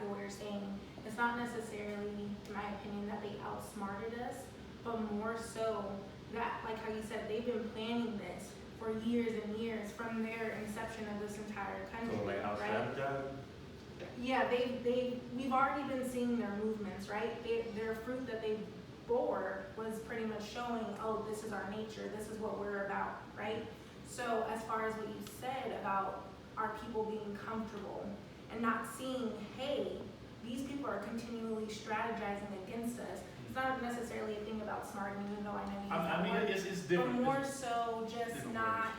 exactly what you're saying. It's not necessarily, in my opinion, that they outsmarted us, but more so that, like how you said, they've been planning this for years and years from their inception of this entire country, So like right? strategizing? Yeah, we've already been seeing their movements, right? Their fruit that they bore was pretty much showing, oh, this is our nature, this is what we're about, right? So as far as what you said about our people being comfortable and not seeing, hey, these people are continually strategizing against us. It's not necessarily a thing about smarting, even though I know you use that word, it's different. but more so just different not words.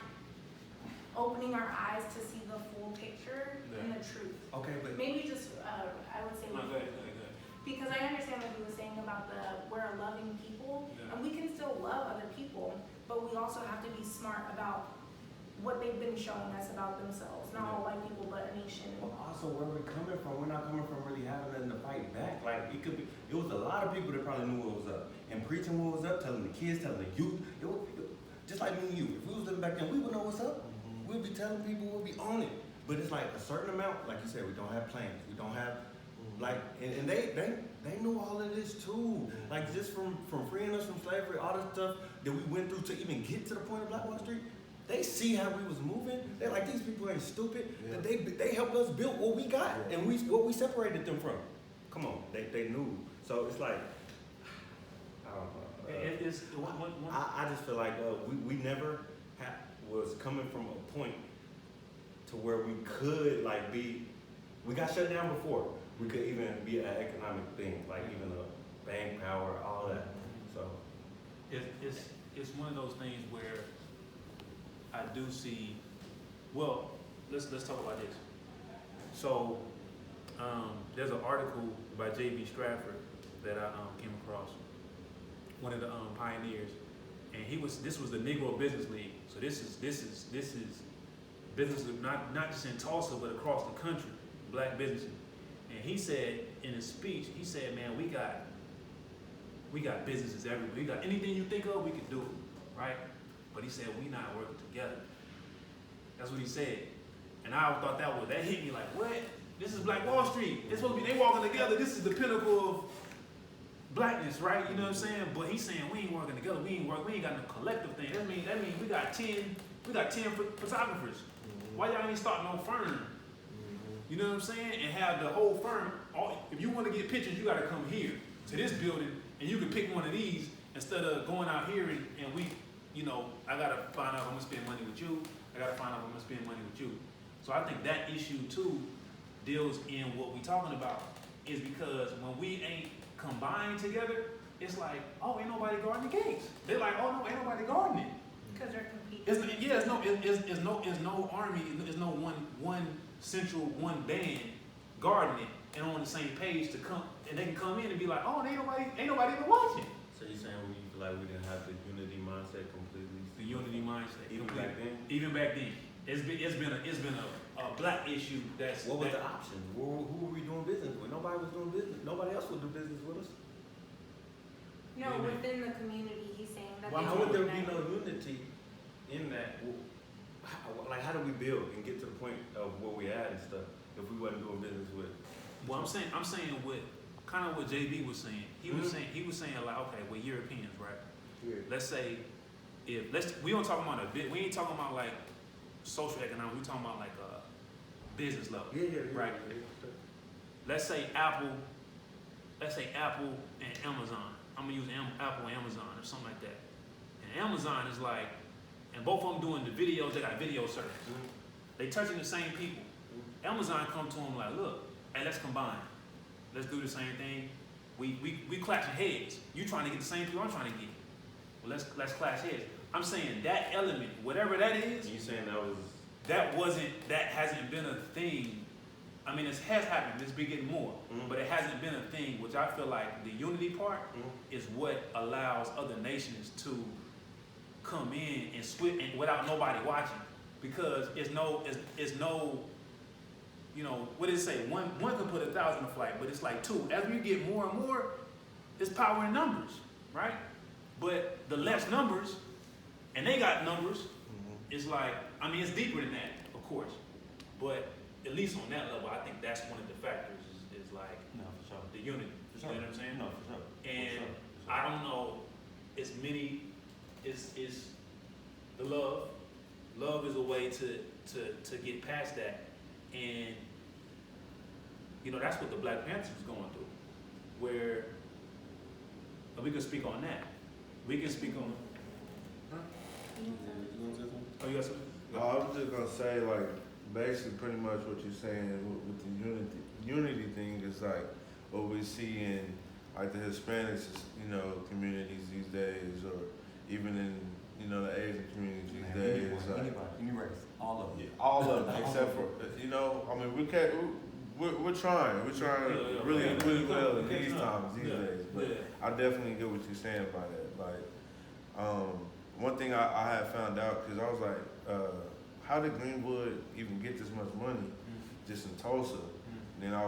opening our eyes to see the full picture and the truth. Okay, but Maybe just, I would say, No, go ahead. because I understand what you were saying about we're a loving people, and we can still love other people, but we also have to be smart about what they've been showing us about themselves. Not all white people, but a nation. But also where we're coming from, we're not coming from really having nothing to fight back. Like it was a lot of people that probably knew what was up and preaching what was up, telling the kids, telling the youth. Just like me and you. If we was living back then, we would know what's up. We'd be telling people, we'd be on it. But it's like a certain amount, like you said, we don't have plans. We don't have like, and they know all of this too. Like just from freeing us from slavery, all the stuff that we went through to even get to the point of Black Wall Street. They see how we was moving. They're like, these people ain't stupid. Yeah. They helped us build what we got and what we separated them from. Come on, they knew. So it's like, I don't know. I just feel like we never was coming from a point to where we could like be. We got shut down before. We could even be an economic thing, like even a bank power, all that. So it's one of those things where I do see. Well, let's talk about this. So there's an article by J.B. Stratford that I came across, one of the pioneers, and this was the Negro Business League. So this is business not just in Tulsa but across the country, black businesses. And he said in his speech, he said, man, we got businesses everywhere. We got anything you think of, we can do it, right? But he said, we not working together. That's what he said. And I thought that hit me like, what? This is Black Wall Street. It's supposed to be, they walking together. This is the pinnacle of blackness, right? You know what I'm saying? But he's saying, we ain't working together. We ain't got no collective thing. That means we got 10 photographers. Why y'all ain't starting no firm? You know what I'm saying? And have the whole firm, if you want to get pictures, you got to come here to this building and you can pick one of these instead of going out here and we, I got to find out if I'm going to spend money with you. I got to find out if I'm going to spend money with you. So I think that issue too deals in what we talking about is because when we ain't combined together, it's like, oh, ain't nobody guarding the gates. They're like, oh no, ain't nobody guarding it. Because they're competing. It's no army, it's no one central, one band guarding it and on the same page to come, and they can come in and be like, oh, ain't nobody even watching. So you're saying you feel like we didn't have the unity mindset completely? The unity mindset, even back then. Even back then, it's been a black issue. What was the option? Who were we doing business with? Nobody was doing business. Nobody else would do business with us. No, within the community, he's saying that. Well, how would there be no unity in that? How do we build and get to the point of where we at and stuff if we wasn't doing business with? Well, I'm saying what kind of what JB was saying. He was saying like, okay, we're Europeans, right? Yeah. Let's say we don't talk about we ain't talking about like social economics. We talking about like business level, right? Yeah. Let's say Apple and Amazon. I'm gonna use Apple and Amazon or something like that. And Amazon is like, and both of them doing the videos. They got video service. They touching the same people. Amazon come to them like, look, hey, let's combine. Let's do the same thing. We clashing heads. You trying to get the same people I'm trying to get. Well, let's clash heads. I'm saying that element, whatever that is. You saying that hasn't been a thing. I mean, it has happened. It's been getting more, but it hasn't been a thing. Which I feel like the unity part is what allows other nations to come in and split and without nobody watching, because it's no, what does it say? One can put 1,000 to flight, but it's like two. As we get more and more, it's power in numbers, right? But the less numbers, and they got numbers, it's like, I mean, it's deeper than that, of course, but at least on that level, I think that's one of the factors is like No, for sure. the unity. For sure. You know what I'm saying? No, for sure. And For sure. I don't know, it's many, it's the love. Love is a way to get past that. And, you know, that's what the Black Panthers was going through. Where, we can speak on that. We can speak on, oh, you got something? No, I was just gonna say, like, basically, pretty much what you're saying with the unity thing is like what we see in like the Hispanics, you know, communities these days, or even in the Asian communities these days. Any race, all of them. All of them, except for I mean, we can't. We're trying. We're trying really well in these times these days. But I definitely get what you're saying about that. Like, one thing I had found out, because I was like, how did Greenwood even get this much money just in Tulsa? Then I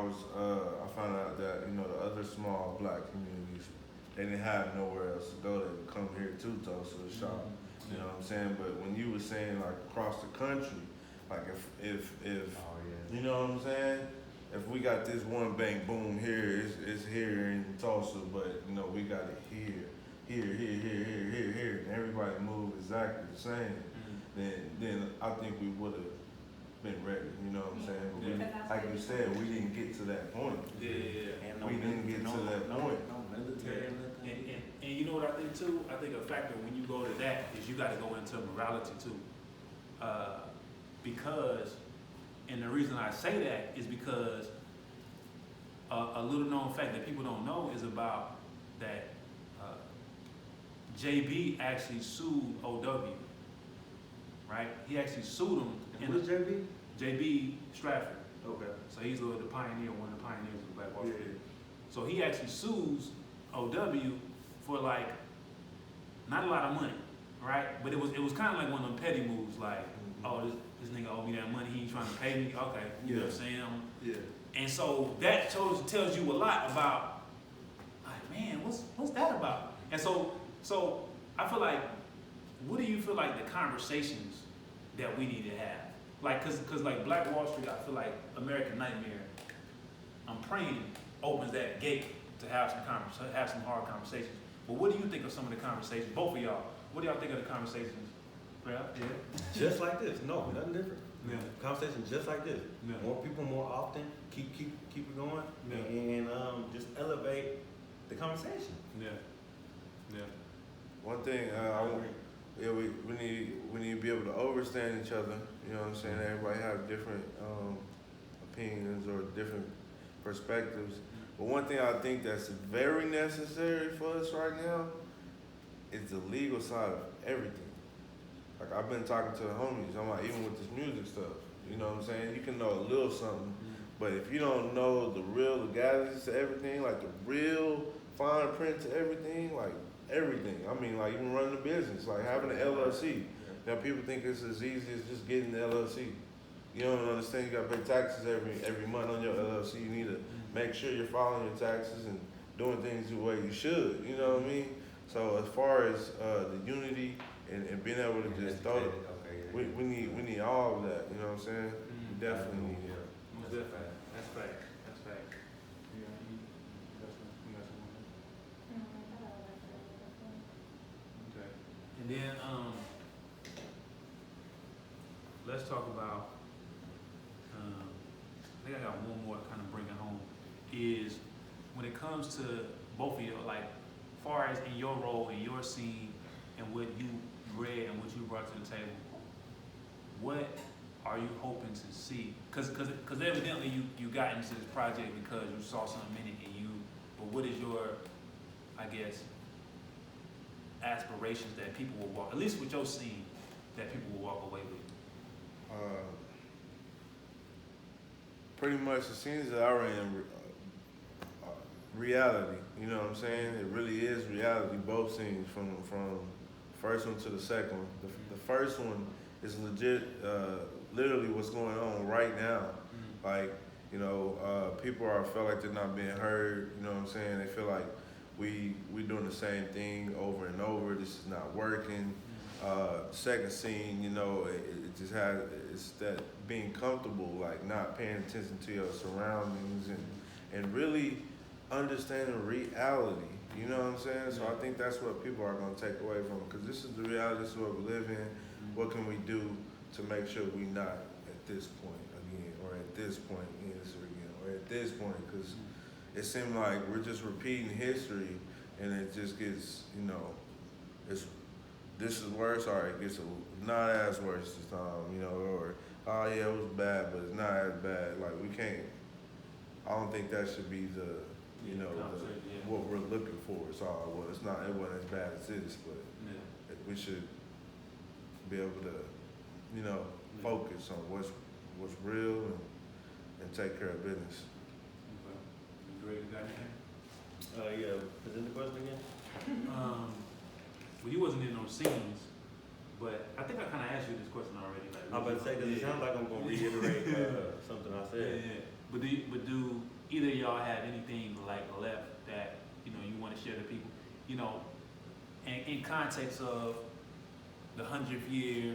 found out that the other small Black communities, they didn't have nowhere else to go. They would come here to Tulsa to shop. You know what I'm saying? But when you were saying like across the country, like if you know what I'm saying? If we got this one bank, boom, here, it's here in Tulsa, but we got it here, and everybody move exactly the same, then I think we would have been ready, you know what I'm saying? But we, like you said, we didn't get to that point. Yeah. We didn't get to that point. No military. And you know what I think too? I think a factor when you go to that is you got to go into morality too. Because, and the reason I say that is because a little known fact that people don't know is about that JB actually sued OW, right? He actually sued him. And who's JB? JB Stratford. Okay. So he's the pioneer, one of the pioneers of Black Wall Street. So he actually sues OW for like not a lot of money, right? But it was kind of like one of them petty moves, like, oh, this nigga owe me that money, he ain't trying to pay me. Okay, you know what I'm saying? Yeah. And so that tells you a lot about, like, man, what's that about? And so I feel like, what do you feel like the conversations that we need to have? Like, cause like Black Wall Street, I feel like American Nightmare, I'm praying opens that gate to have some hard conversations. But what do you think of some of the conversations, both of y'all? What do y'all think of the conversations? Yeah. Just like this. No, nothing different. Yeah. Conversation just like this. Yeah. More people, more often. Keep it going. Yeah. And just elevate the conversation. Yeah. One thing we need to be able to understand each other. You know what I'm saying? Everybody have different opinions or different perspectives. But one thing I think that's very necessary for us right now is the legal side of everything. Like, I've been talking to the homies, I'm like, even with this music stuff, you know what I'm saying? You can know a little something, but if you don't know the real legalities to everything, like the real fine print to everything, like everything. I mean, like even running a business, like having an LLC. Now people think it's as easy as just getting the LLC. You don't understand, you gotta pay taxes every month on your LLC. You need to make sure you're following your taxes and doing things the way you should, you know what I mean? So as far as the unity and being able to just throw it, we need all of that, you know what I'm saying? We definitely need it. That's fact. You got some? Okay. And then let's talk about I think I got one more to kind of bring it home, is when it comes to both of you, like far as in your role, in your scene, and what you read and what you brought to the table, what are you hoping to see? Because evidently you got into this project because you saw something in it but what is your, I guess, aspirations that people will walk, at least with your scene, that people will walk away with? Pretty much the scenes that I ran, reality, you know what I'm saying? It really is reality, both scenes, from first one to the second one. The first one is legit, literally what's going on right now. Like, people feel like they're not being heard, you know what I'm saying? They feel like we doing the same thing over and over, this is not working. Second scene, it just has, it's that being comfortable, like not paying attention to your surroundings and really understanding reality. You know what I'm saying? So I think that's what people are going to take away from it, because this is the reality. This is what we live in. What can we do to make sure we not at this point again, or at this point again, or at this point? Because it seems like we're just repeating history, and it just gets, this is worse, or it gets not as worse this time, or oh yeah, it was bad, but it's not as bad. Like we can't. I don't think that should be the, what we're looking for. It's all well. It's not. It wasn't as bad as this, but we should be able to, focus on what's real and take care of business. Okay. Greg, you got anything? Yeah, present the question again. Well, you wasn't in those scenes, but I think I kind of asked you this question already. Like, I was about to say, because it sounds like I'm going to reiterate something I said. Yeah. But do either of y'all have anything like left that you want to share to people? In context of the 100th year,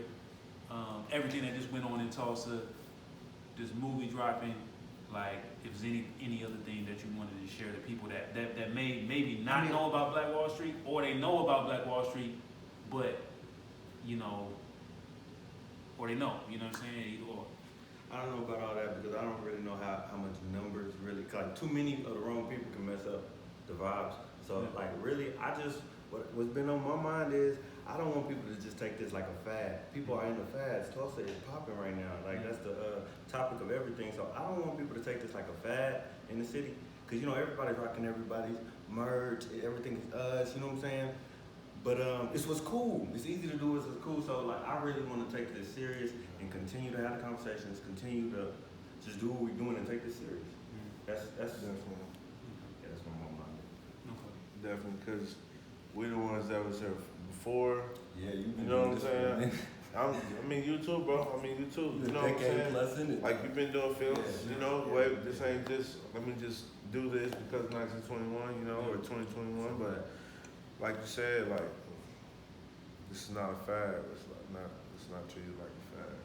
everything that just went on in Tulsa, this movie dropping. Like, if there's any other thing that you wanted to share to people that may maybe not know about Black Wall Street, or they know about Black Wall Street, but or they know, you know what I'm saying? Either or. I don't know about all that because I don't really know how much numbers really, like too many of the wrong people can mess up the vibes. So like really, what's been on my mind is I don't want people to just take this like a fad. People are in the fads. Tulsa is popping right now. Like that's the topic of everything. So I don't want people to take this like a fad in the city because everybody's rocking everybody's merch. Everything is us. You know what I'm saying? But it's what's cool. It's easy to do. It's cool. So like I really want to take this serious and continue to have the conversations. Continue to just do what we're doing and take this serious. That's Definitely. Yeah, that's my mind. Okay. Definitely, because we the ones that was here before. Yeah, You know what I'm saying? I mean, you too, bro. I mean, you too. You know what I'm saying? Like you've been doing films, wait, this ain't just, let me just do this because 1921, or 2021. But like you said, like, this is not a fad. It's not treated like a fad.